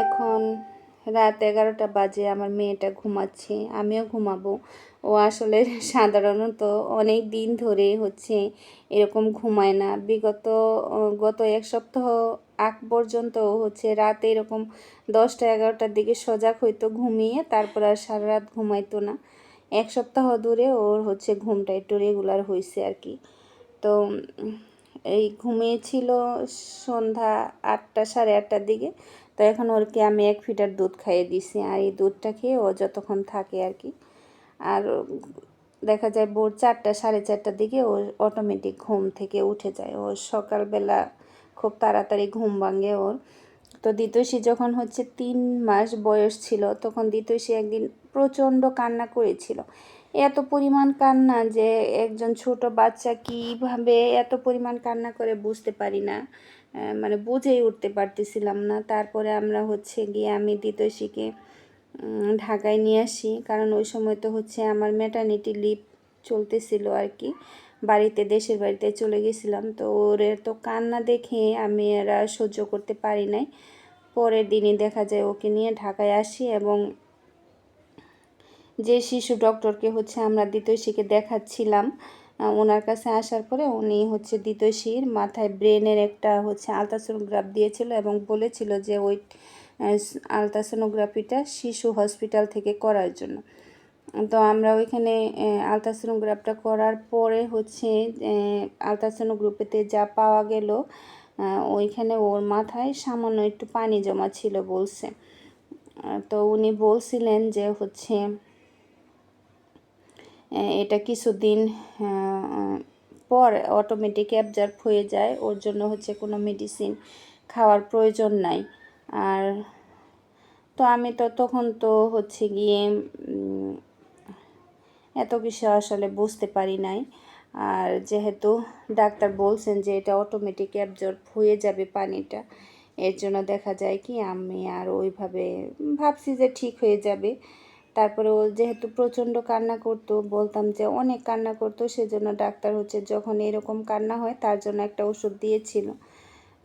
এখন রাত 11টা বাজে, আমার মেয়েটা ঘুমাচ্ছে, আমিও ঘুমাবো। ও আসলে সাধারণত অনেক দিন ধরে হচ্ছে এরকম ঘুমায় না। গত এক সপ্তাহ আগ পর্যন্ত হচ্ছে রাতে এরকম 10টা 11টার দিকে সজাগ হইতো ঘুমিয়ে, তারপর আর সারা রাত ঘুমাইতো না। এক সপ্তাহ ধরে ওর হচ্ছে ঘুমটা একটু রেগুলার হয়েছে আর কি। তো এই ঘুমিয়েছিল সন্ধ্যা 8টা 8:30টার দিকে। তো এখন ওরকে আমি 1 ফিটার দুধ খাইয়ে দিছি, আর এই দুধটা খেয়ে ও যতক্ষণ থাকে আর কি। আর দেখা যায় ভোর 4টা 4:30টার দিকে ও অটোমেটিক ঘুম থেকে উঠে যায়। ও সকালবেলা খুব তাড়াতাড়ি ঘুম ভাঙে ওর। তো দ্বিতৈষী যখন হচ্ছে 3 মাস বয়স ছিল, তখন দ্বিতৈষী একদিন প্রচণ্ড কান্না করেছিল। এত পরিমাণ কান্না যে একজন ছোট বাচ্চা কীভাবে এত পরিমাণ কান্না করে বুঝতে পারি না, মানে বুঝেই উঠতে পারতেছিলাম না। তারপরে আমরা হচ্ছে গিয়ে আমি দ্বিতৈষীকে ঢাকায় নিয়ে আসি, কারণ ওই সময় তো হচ্ছে আমার ম্যাটারনিটি লিভ চলতেছিল আর কি। দেশের বাড়িতে চলে গেছিলাম। তো ওর তো কান্না দেখে আমি এরা সহ্য করতে পারি নাই। পরের দিনই দেখা যায় ওকে নিয়ে ঢাকায় আসি, এবং যে শিশু ডক্টরকে হচ্ছে আমরা দ্বিতৈষীকে দেখাচ্ছিলাম, ওনার কাছে আসার পরে উনি হচ্ছে দ্বিতৈষীর মাথায় ব্রেনের একটা হচ্ছে আলট্রাসোনোগ্রাফ দিয়েছিল, এবং বলেছিল যে ওই আলট্রাসোনোগ্রাফিটা শিশু হসপিটাল থেকে করার জন্য। তো আমরা ওইখানে আলট্রাসোনোগ্রাফটা করার পরে হচ্ছে আলট্রাসোনোগ্রাফিতে যা পাওয়া গেল, ওইখানে ওর মাথায় সামান্য একটু পানি জমা ছিল বলছে। তো উনি বলছিলেন যে হচ্ছে এটা কিছুদিন পর অটোমেটিক অ্যাবজর্ব হয়ে যায়, ওর জন্য হচ্ছে কোনো মেডিসিন খাওয়ার প্রয়োজন নাই। আর তো আমি তো তখন তো হচ্ছে গিয়ে এত কিছু আসলে বুঝতে পারি নাই। আর যেহেতু ডাক্তার বলছেন যে এটা অটোমেটিক অ্যাবজর্ব হয়ে যাবে পানিটা, এর জন্য দেখা যায় কি আমি আর ওইভাবে ভাবছি যে ঠিক হয়ে যাবে। তারপরে ও যেহেতু প্রচণ্ড কান্না করতো, বলতাম যে অনেক কান্না করতো, সেজন্য ডাক্তার হচ্ছে যখন এরকম কান্না হয় তার জন্য একটা ওষুধ দিয়েছিল।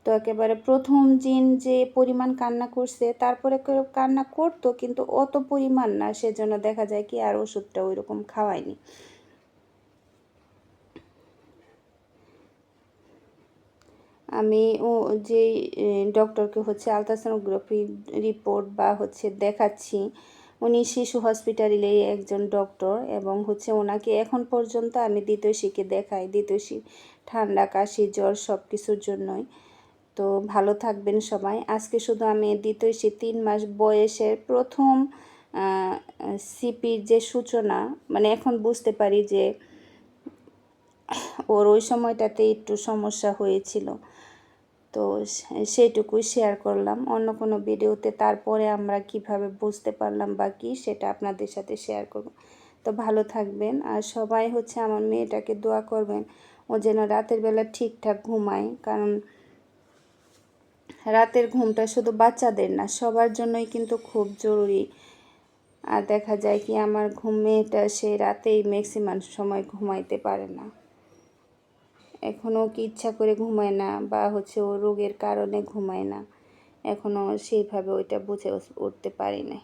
তো একেবারে প্রথম দিন যে পরিমাণ কান্না করছে, তারপরে কান্না করতো কিন্তু অত পরিমাণ না, সেজন্য দেখা যায় কি আর ওষুধটা ওই রকম খাওয়ায়নি। আমি যে ডক্টরকে হচ্ছে আলট্রাসোনোগ্রাফি রিপোর্ট বা হচ্ছে দেখাচ্ছি, উনি শিশু হসপিটালের একজন ডক্টর, এবং হচ্ছে ওনাকে এখন পর্যন্ত আমি দ্বিতৈষীকে দেখাই। দ্বিতৈষী ঠান্ডা কাশি জ্বর সব কিছুর জন্যই। তো ভালো থাকবেন সবাই। আজকে শুধু আমি দ্বিতৈষী 3 মাস বয়সের প্রথম সিপির যে সূচনা, মানে এখন বুঝতে পারি যে ওর ওই সময়টাতে একটু সমস্যা হয়েছিল। তো সেইটুকুই শেয়ার করলাম। অন্য কোনো ভিডিওতে তারপরে আমরা কিভাবে বুঝতে পারলাম বা কী, সেটা আপনাদের সাথে শেয়ার করব। তো ভালো থাকবেন, আর সবাই হচ্ছে আমার মেয়েটাকে দোয়া করবেন ও যেন রাতের বেলা ঠিকঠাক ঘুমায়, কারণ রাতের ঘুমটা শুধু বাচ্চাদের না, সবার জন্যই কিন্তু খুব জরুরি। আর দেখা যায় কি আমার মেয়েটা সে রাতেই ম্যাক্সিমাম সময় ঘুমাইতে পারে না। এখনও কি ইচ্ছা করে ঘুমায় না, বা হচ্ছে ও রোগের কারণে ঘুমায় না, এখনও সেইভাবে ওইটা বুঝে উঠতে পারি না।